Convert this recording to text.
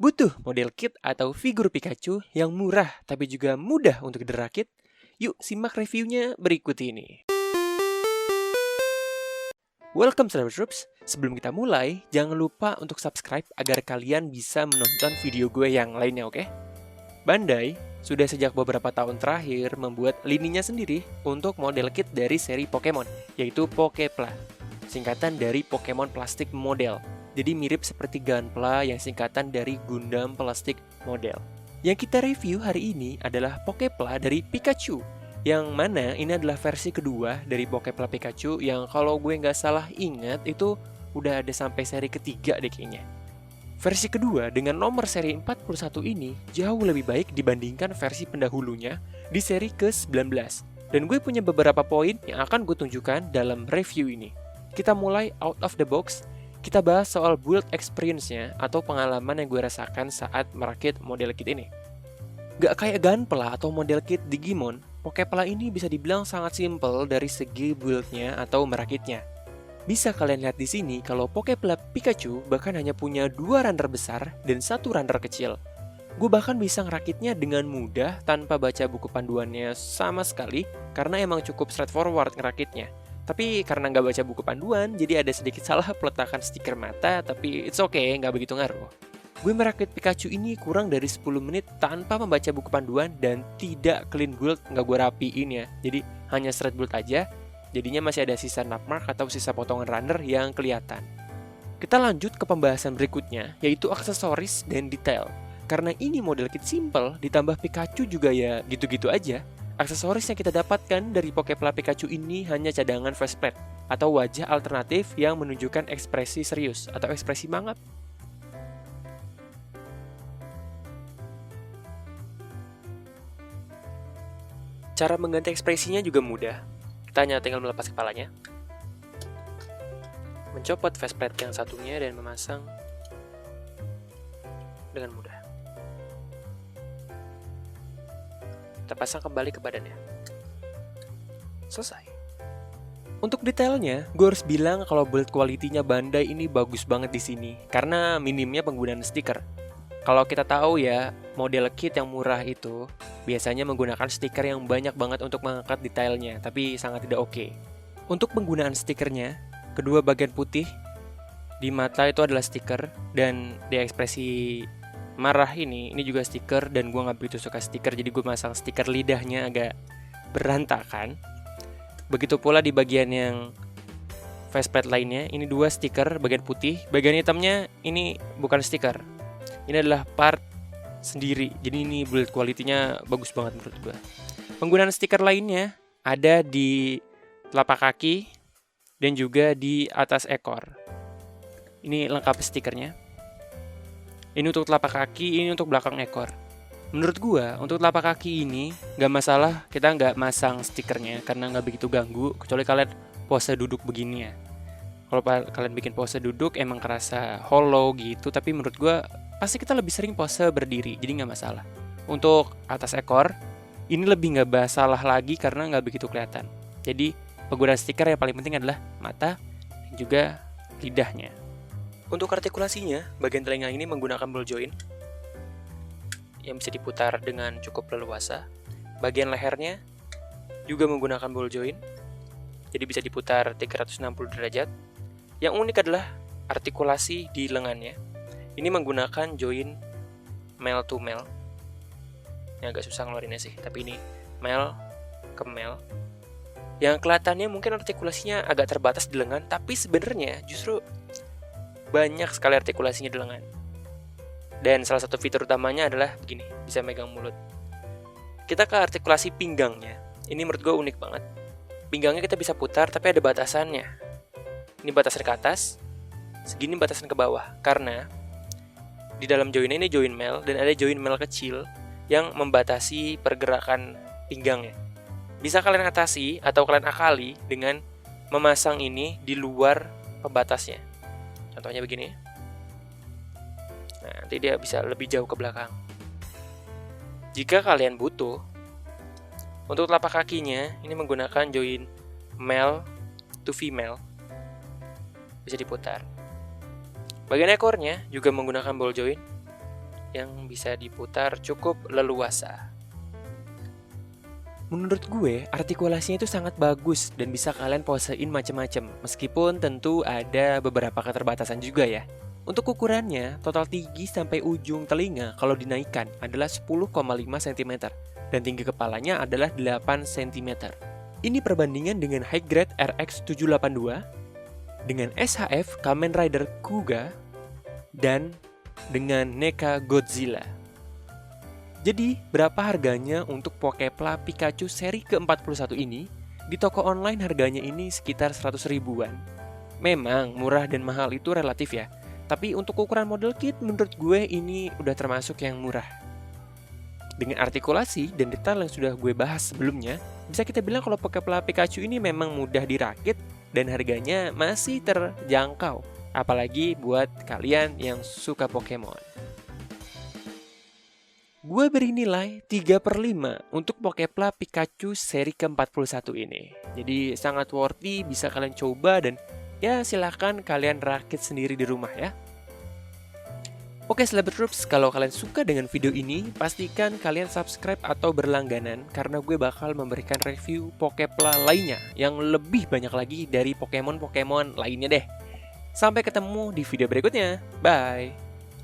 Butuh model kit atau figur Pikachu yang murah tapi juga mudah untuk dirakit? Yuk simak reviewnya berikut ini. Welcome Cyber Troops. Sebelum kita mulai, jangan lupa untuk subscribe agar kalian bisa menonton video gue yang lainnya, oke? Bandai sudah sejak beberapa tahun terakhir membuat lininya sendiri untuk model kit dari seri Pokemon, yaitu Pokepla, singkatan dari Pokemon Plastic Model. Jadi mirip seperti Gunpla yang singkatan dari Gundam Plastic Model. Yang kita review hari ini adalah Pokepla dari Pikachu, yang mana ini adalah versi kedua dari Pokepla Pikachu yang kalau gue nggak salah ingat itu udah ada sampai seri ketiga deh kayaknya. Versi kedua dengan nomor seri 41 ini jauh lebih baik dibandingkan versi pendahulunya di seri ke-19. Dan gue punya beberapa poin yang akan gue tunjukkan dalam review ini. Kita mulai out of the box. Kita bahas soal build experience-nya atau pengalaman yang gue rasakan saat merakit model kit ini. Gak kayak Gunpla atau model kit Digimon, Pokepla ini bisa dibilang sangat simple dari segi build-nya atau merakitnya. Bisa kalian lihat di sini kalau Pokepla Pikachu bahkan hanya punya 2 runner besar dan 1 runner kecil. Gue bahkan bisa ngerakitnya dengan mudah tanpa baca buku panduannya sama sekali karena emang cukup straightforward ngerakitnya. Tapi karena nggak baca buku panduan, jadi ada sedikit salah peletakan stiker mata, tapi it's okay, nggak begitu ngaruh. Gue merakit Pikachu ini kurang dari 10 menit tanpa membaca buku panduan dan tidak clean build, nggak gue rapiin ya. Jadi hanya straight build aja, jadinya masih ada sisa napmark atau sisa potongan runner yang kelihatan. Kita lanjut ke pembahasan berikutnya, yaitu aksesoris dan detail. Karena ini model kit simple, ditambah Pikachu juga ya gitu-gitu aja. Aksesoris yang kita dapatkan dari Pokepla Pikachu ini hanya cadangan faceplate atau wajah alternatif yang menunjukkan ekspresi serius atau ekspresi mangap. Cara mengganti ekspresinya juga mudah. Kita hanya tinggal melepas kepalanya, mencopot faceplate yang satunya dan memasang dengan mudah. Kita pasang kembali ke badannya. Selesai. Untuk detailnya, gue harus bilang kalau build quality-nya Bandai ini bagus banget di sini karena minimnya penggunaan stiker. Kalau kita tahu ya, model kit yang murah itu biasanya menggunakan stiker yang banyak banget untuk mengangkat detailnya, tapi sangat tidak oke. Untuk penggunaan stikernya, kedua bagian putih di mata itu adalah stiker dan di ekspresi marah ini juga stiker dan gue nggak begitu suka stiker, jadi gue masang stiker lidahnya agak berantakan. Begitu pula di bagian yang faceplate lainnya, ini 2 stiker bagian putih, bagian hitamnya ini bukan stiker, ini adalah part sendiri, jadi ini build quality-nya bagus banget menurut gue. Penggunaan stiker lainnya ada di telapak kaki dan juga di atas ekor. Ini lengkap stikernya. Ini untuk telapak kaki, ini untuk belakang ekor. Menurut gua, untuk telapak kaki ini nggak masalah kita nggak masang stikernya karena nggak begitu ganggu, kecuali kalian pose duduk begini ya. Kalau kalian bikin pose duduk emang kerasa hollow gitu, tapi menurut gua pasti kita lebih sering pose berdiri, jadi nggak masalah. Untuk atas ekor, ini lebih nggak masalah lagi karena nggak begitu kelihatan. Jadi penggunaan stiker yang paling penting adalah mata dan juga lidahnya. Untuk artikulasinya, bagian telinga ini menggunakan ball joint yang bisa diputar dengan cukup leluasa. Bagian lehernya juga menggunakan ball joint, jadi bisa diputar 360 derajat. Yang unik adalah artikulasi di lengannya. Ini menggunakan joint male to male. Ini agak susah ngeluarinnya sih, tapi ini male ke male. Yang kelihatannya mungkin artikulasinya agak terbatas di lengan, tapi sebenarnya justru banyak sekali artikulasinya di lengan. Dan salah satu fitur utamanya adalah begini, bisa megang mulut. Kita ke artikulasi pinggangnya. Ini menurut gue unik banget. Pinggangnya kita bisa putar tapi ada batasannya. Ini batasan ke atas, segini batasan ke bawah. Karena di dalam join ini join male dan ada join male kecil yang membatasi pergerakan pinggangnya. Bisa kalian atasi atau kalian akali dengan memasang ini di luar pembatasnya. Contohnya begini. Nah, nanti dia bisa lebih jauh ke belakang. Jika kalian butuh, untuk telapak kakinya ini menggunakan join male to female. Bisa diputar. Bagian ekornya juga menggunakan ball joint. yang bisa diputar cukup leluasa. Menurut gue, artikulasinya itu sangat bagus dan bisa kalian posein macem-macem, meskipun tentu ada beberapa keterbatasan juga ya. Untuk ukurannya, total tinggi sampai ujung telinga kalau dinaikkan adalah 10,5 cm dan tinggi kepalanya adalah 8 cm. Ini perbandingan dengan high grade RX 782, dengan SHF Kamen Rider Kuga, dan dengan NECA Godzilla. Jadi, berapa harganya untuk Poképla Pikachu seri ke-41 ini? Di toko online harganya ini sekitar 100 ribuan. Memang murah dan mahal itu relatif ya, tapi untuk ukuran model kit menurut gue ini udah termasuk yang murah. Dengan artikulasi dan detail yang sudah gue bahas sebelumnya, bisa kita bilang kalau Poképla Pikachu ini memang mudah dirakit dan harganya masih terjangkau, apalagi buat kalian yang suka Pokemon. Gue beri nilai 3/5 untuk Poképla Pikachu seri ke-41 ini. Jadi sangat worthy, bisa kalian coba dan ya silahkan kalian rakit sendiri di rumah ya. Oke Celebrity Troops, kalau kalian suka dengan video ini, pastikan kalian subscribe atau berlangganan karena gue bakal memberikan review Poképla lainnya yang lebih banyak lagi dari Pokemon-Pokemon lainnya deh. Sampai ketemu di video berikutnya. Bye!